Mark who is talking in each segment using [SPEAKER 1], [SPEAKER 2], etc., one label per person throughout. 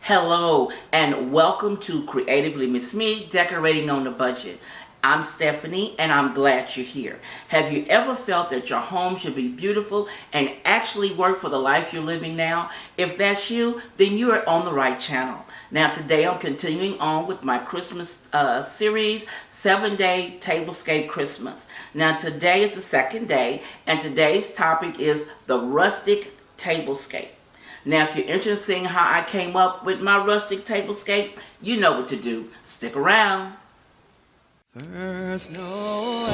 [SPEAKER 1] Hello and welcome to Creatively Miss Me, Decorating on the Budget. I'm Stephanie and I'm glad you're here. Have you ever felt that your home should be beautiful and actually work for the life you're living now? If that's you, then you are on the right channel. Now today I'm continuing on with my Christmas series, 7-Day Tablescape Christmas. Now today is the second day and today's topic is the RUSTIC Tablescape. Now, if you're interested in seeing how I came up with my rustic tablescape, you know what to do. Stick around.
[SPEAKER 2] First Noel,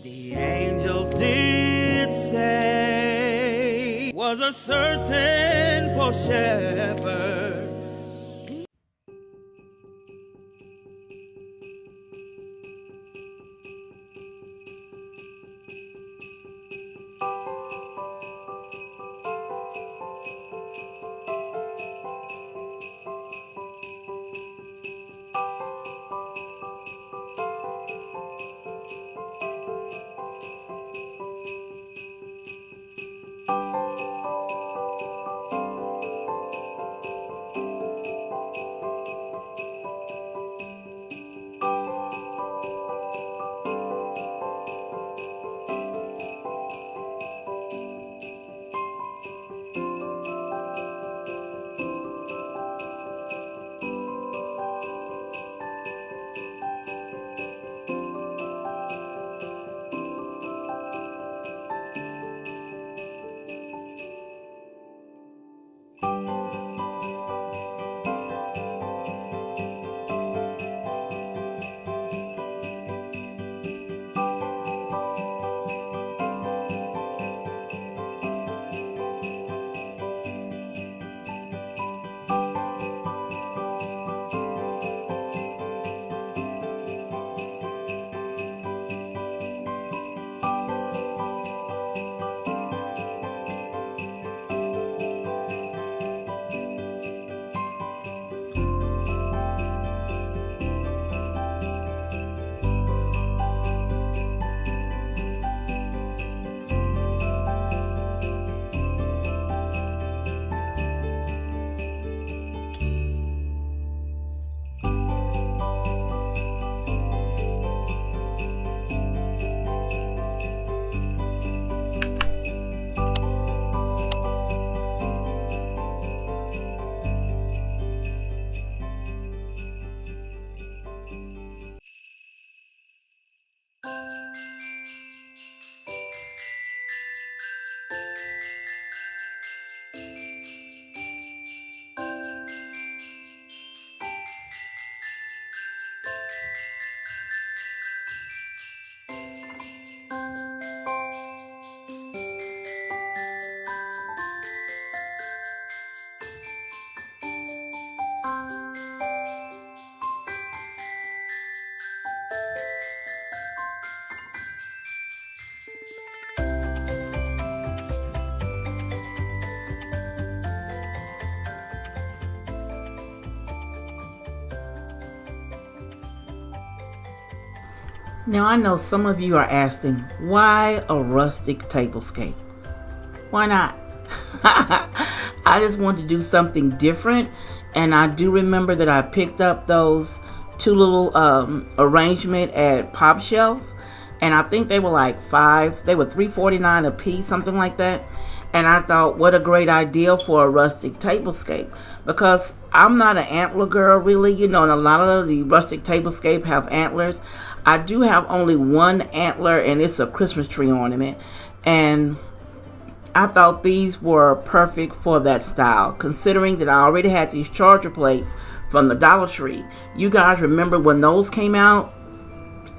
[SPEAKER 2] the angels did say, was a certain poor shepherd.
[SPEAKER 1] Now I know some of you are asking, why a rustic tablescape? Why not? I just want to do something different, and I do remember that I picked up those two little arrangement at Pop Shelf, and I think they were like they were $3.49 a piece, something like that. And I thought, what a great idea for a rustic tablescape, because I'm not an antler girl really, and a lot of the rustic tablescape have antlers. I do have only one antler, and it's a Christmas tree ornament, and I thought these were perfect for that style, considering that I already had these charger plates from the Dollar Tree. You guys remember when those came out?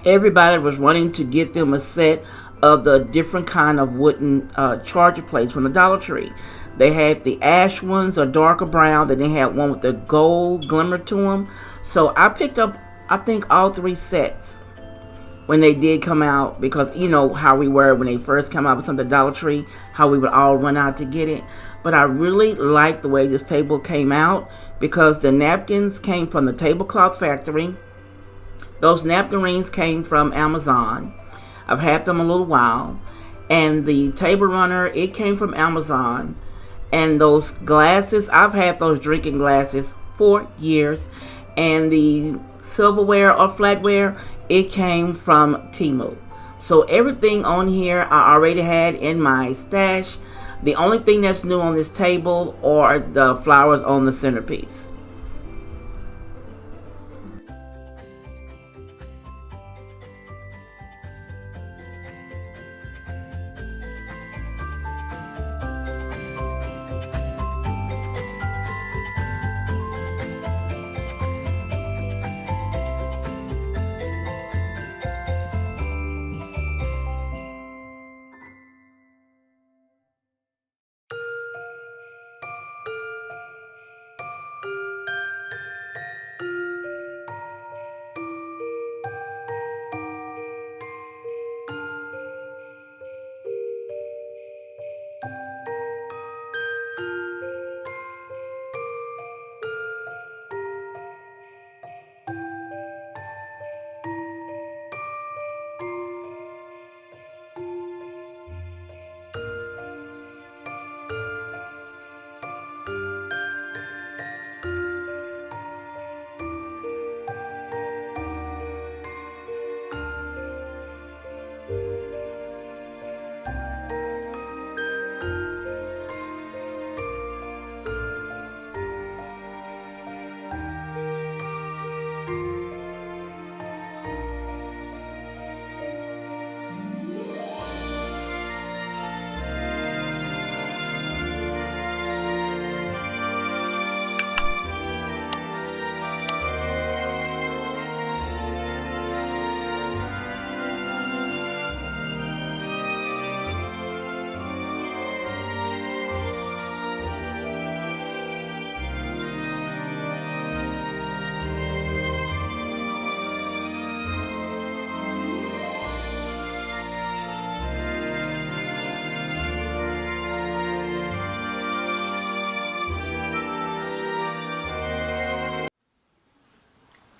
[SPEAKER 1] Everybody was running to get them a set of the different kind of wooden charger plates from the Dollar Tree. They had the ash ones, or darker brown, then they had one with the gold glimmer to them. So I picked up, I think, all three sets when they did come out, because you know how we were when they first came out with some of the Dollar Tree, how we would all run out to get it. But I really like the way this table came out, because the napkins came from the Tablecloth Factory. Those napkin rings came from Amazon. I've had them a little while. And the table runner, it came from Amazon. And those glasses, I've had those drinking glasses for years. And the silverware or flatware, it came from Temu. So everything on here I already had in my stash. The only thing that's new on this table are the flowers on the centerpiece.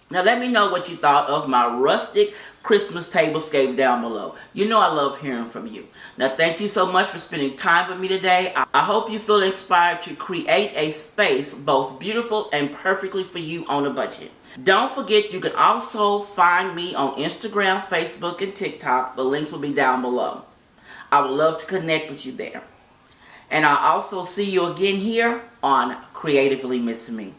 [SPEAKER 1] Now let me know what you thought of my rustic Christmas tablescape down below. You know I love hearing from you. Now thank you so much for spending time with me today. I hope you feel inspired to create a space both beautiful and perfectly for you on a budget. Don't forget you can also find me on Instagram, Facebook, and TikTok. The links will be down below. I would love to connect with you there. And I'll also see you again here on Creatively Miss Me.